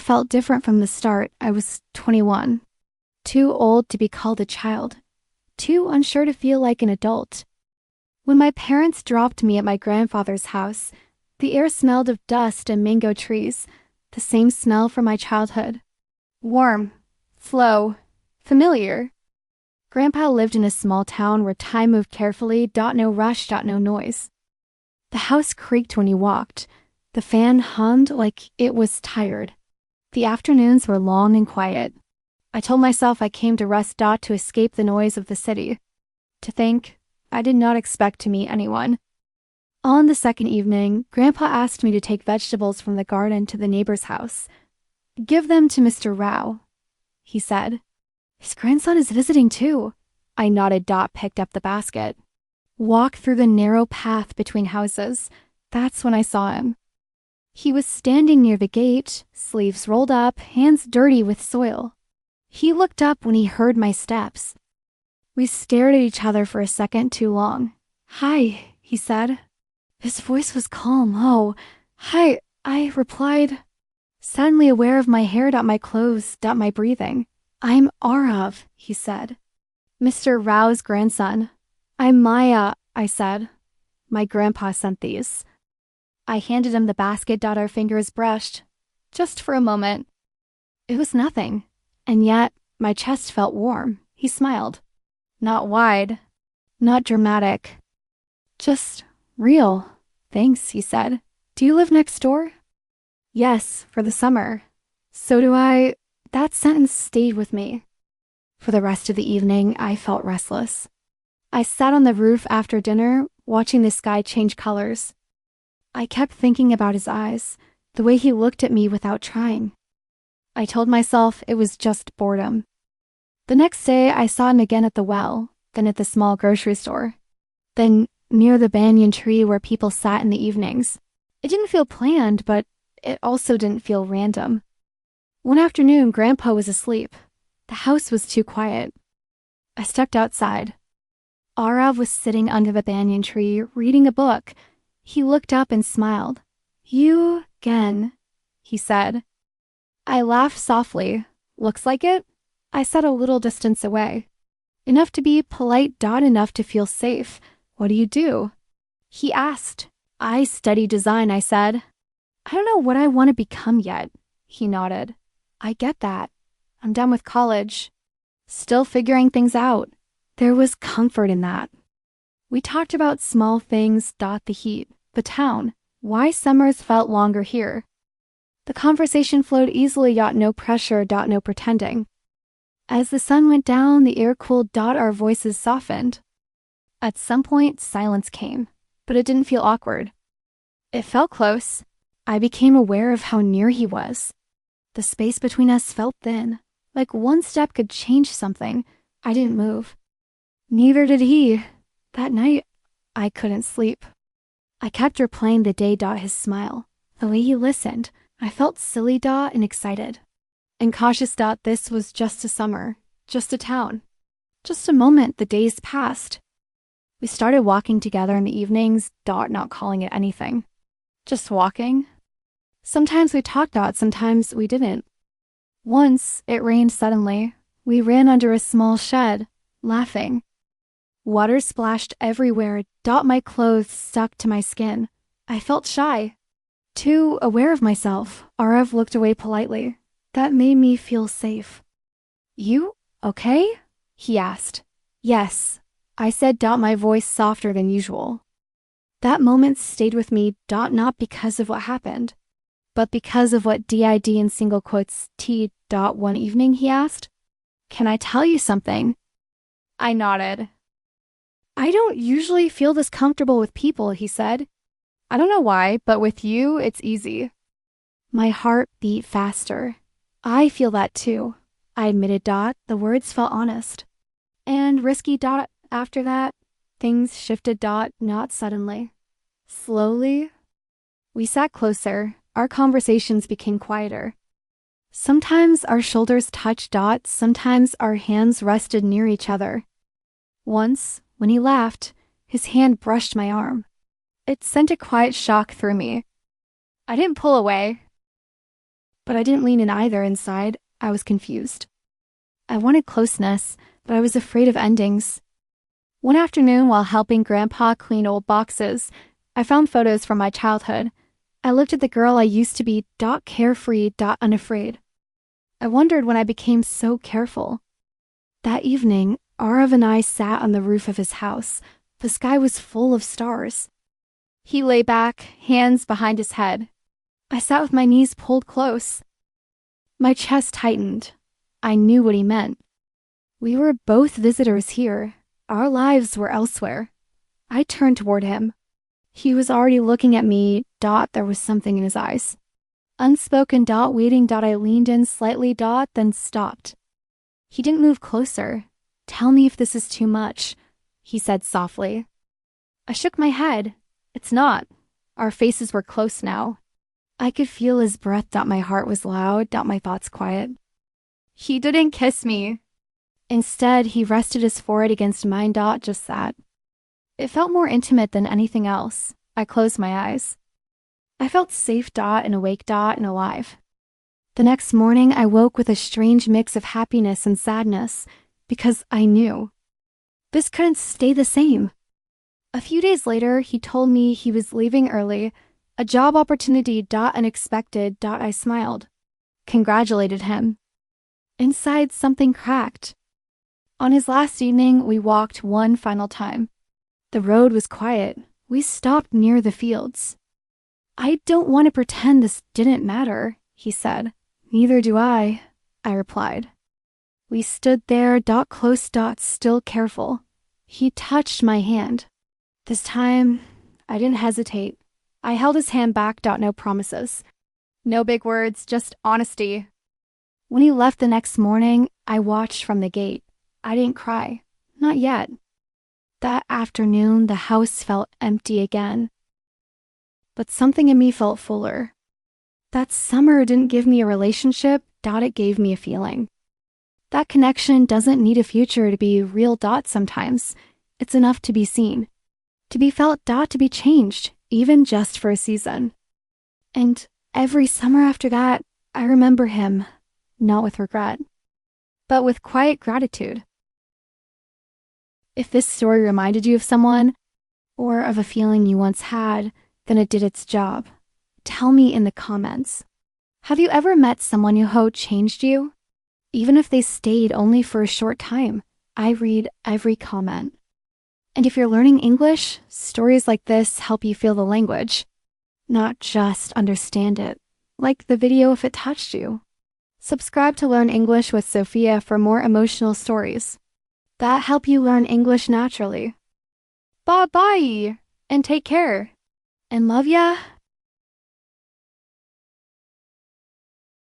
felt different from the start. I was 21. Too old to be called a child. Too unsure to feel like an adult. When my parents dropped me at my grandfather's house, the air smelled of dust and mango trees, the same smell from my childhood. Warm, slow, familiar. Grandpa lived in a small town where time moved carefully, no rush, no noise. The house creaked when he walked. The fan hummed like it was tired. The afternoons were long and quiet. I told myself I came to rest. To escape the noise of the city. To think, I did not expect to meet anyone. On the second evening, Grandpa asked me to take vegetables from the garden to the neighbor's house. Give them to Mr. Rao, he said. His grandson is visiting too. I nodded. Picked up the basket. Walked through the narrow path between houses. That's when I saw him. He was standing near the gate, sleeves rolled up, hands dirty with soil. He looked up when he heard my steps. We stared at each other for a second too long. Hi, he said. His voice was calm. Oh, hi, I replied, suddenly aware of my hair, my clothes, my breathing. I'm Arav, he said. Mr. Rao's grandson. I'm Maya, I said. My grandpa sent these. I handed him the basket. Our fingers brushed. Just for a moment. It was nothing. And yet, my chest felt warm. He smiled. Not wide. Not dramatic. Just real. Thanks, he said. Do you live next door? Yes, for the summer. So do I. That sentence stayed with me. For the rest of the evening, I felt restless. I sat on the roof after dinner, watching the sky change colors. I kept thinking about his eyes, the way he looked at me without trying. I told myself it was just boredom. The next day, I saw him again at the well, then at the small grocery store, then near the banyan tree where people sat in the evenings. It didn't feel planned, but it also didn't feel random. One afternoon, Grandpa was asleep. The house was too quiet. I stepped outside. Arav was sitting under the banyan tree, reading a book. He looked up and smiled. You again, he said. I laughed softly. Looks like it? I sat a little distance away. Enough to be polite. Enough to feel safe. What do you do? He asked. I study design, I said. I don't know what I want to become yet. He nodded. I get that. I'm done with college. Still figuring things out. There was comfort in that. We talked about small things. The heat, the town, why summers felt longer here. The conversation flowed easily. No pressure. No pretending. As the sun went down, the air cooled. Our voices softened. At some point, silence came, but it didn't feel awkward. It felt close. I became aware of how near he was. The space between us felt thin, like one step could change something. I didn't move. Neither did he. That night, I couldn't sleep. I kept replaying the day. His smile, the way he listened. I felt silly. And excited. And cautious. This was just a summer, just a town, just a moment. The days passed. We started walking together in the evenings. Not calling it anything. Just walking. Sometimes we talked. Sometimes we didn't. Once, it rained suddenly. We ran under a small shed, laughing. Water splashed everywhere. My clothes stuck to my skin. I felt shy. Too aware of myself. Arav looked away politely. That made me feel safe. You okay? He asked. Yes, I said. My voice softer than usual. That moment stayed with me. Not because of what happened, but because of what did in single quotes t. One evening, he asked, can I tell you something? I nodded. I don't usually feel this comfortable with people, he said. I don't know why, but with you, it's easy. My heart beat faster. I feel that too, I admitted. The words felt honest. And risky. After that, things shifted. Not suddenly. Slowly. We sat closer. Our conversations became quieter. Sometimes our shoulders touched. Sometimes our hands rested near each other. Once, when he laughed, his hand brushed my arm. It sent a quiet shock through me. I didn't pull away, but I didn't lean in either. Inside, I was confused. I wanted closeness, but I was afraid of endings. One afternoon, while helping Grandpa clean old boxes, I found photos from my childhood. I looked at the girl I used to be, carefree, unafraid. I wondered when I became so careful. That evening, Arav and I sat on the roof of his house. The sky was full of stars. He lay back, hands behind his head. I sat with my knees pulled close. My chest tightened. I knew what he meant. We were both visitors here. Our lives were elsewhere. I turned toward him. He was already looking at me. There was something in his eyes. Unspoken. Waiting. I leaned in slightly. Then stopped. He didn't move closer. Tell me if this is too much, he said softly. I shook my head. It's not. Our faces were close now. I could feel his breath. My heart was loud. My thoughts quiet. He didn't kiss me. Instead, he rested his forehead against mine. Just that. It felt more intimate than anything else. I closed my eyes. I felt safe. And awake. And alive. The next morning, I woke with a strange mix of happiness and sadness, because I knew this couldn't stay the same. A few days later, he told me he was leaving early, a job opportunity. Unexpected. I smiled, congratulated him. Inside, something cracked. On his last evening, we walked one final time. The road was quiet. We stopped near the fields. I don't want to pretend this didn't matter, he said. Neither do I replied. We stood there. Close. Still careful. He touched my hand. This time, I didn't hesitate. I held his hand back. No promises. No big words, just honesty. When he left the next morning, I watched from the gate. I didn't cry. Not yet. That afternoon, the house felt empty again. But something in me felt fuller. That summer didn't give me a relationship. It gave me a feeling. That connection doesn't need a future to be real. Sometimes it's enough to be seen, to be felt. To be changed, even just for a season. And every summer after that, I remember him, not with regret, but with quiet gratitude. If this story reminded you of someone, or of a feeling you once had, then it did its job. Tell me in the comments. Have you ever met someone you hope changed you? Even if they stayed only for a short time, I read every comment. And if you're learning English, stories like this help you feel the language, not just understand it. Like the video if it touched you. Subscribe to Learn English with Sophia for more emotional stories that help you learn English naturally. Bye-bye, and take care. And love ya.